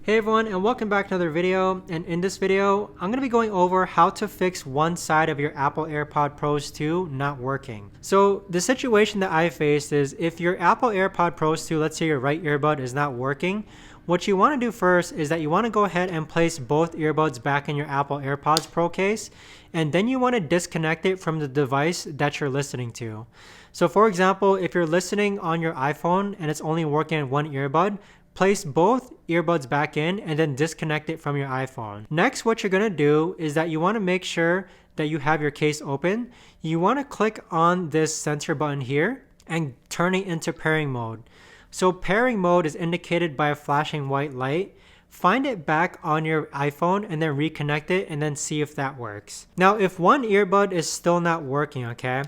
Hey everyone, and welcome back to another video. And in this video I'm going to be going over how to fix one side of your Apple AirPod Pros 2 not working. So the situation that I faced is if your Apple AirPod Pros 2, let's say your right earbud is not working, what you want to do first is that you want to go ahead and place both earbuds back in your Apple AirPods Pro case, and then you want to disconnect it from the device that you're listening to. So for example, if you're listening on your iPhone and it's only working in one earbud, place both earbuds back in and then disconnect it from your iPhone. Next, what you're going to do is that you want to make sure that you have your case open. You want to click on this sensor button here and turn it into pairing mode. So pairing mode is indicated by a flashing white light. Find it back on your iPhone and then reconnect it and then see if that works. Now, if one earbud is still not working, okay,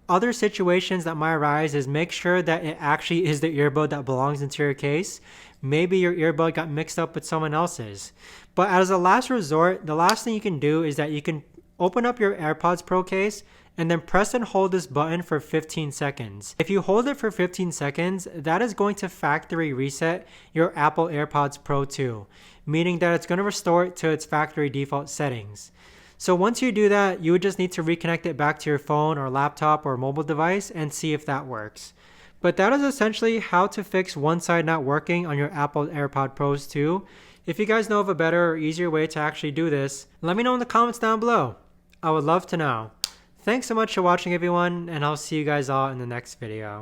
other situations that might arise is make sure that it actually is the earbud that belongs into your case. Maybe your earbud got mixed up with someone else's. But as a last resort, the last thing you can do is that you can open up your AirPods Pro case and then press and hold this button for 15 seconds. If you hold it for 15 seconds, that is going to factory reset your Apple AirPods Pro 2, meaning that it's going to restore it to its factory default settings. So once you do that, you would just need to reconnect it back to your phone or laptop or mobile device and see if that works. But that is essentially how to fix one side not working on your Apple AirPod Pros 2. If you guys know of a better or easier way to actually do this, let me know in the comments down below. I would love to know. Thanks so much for watching everyone, and I'll see you guys all in the next video.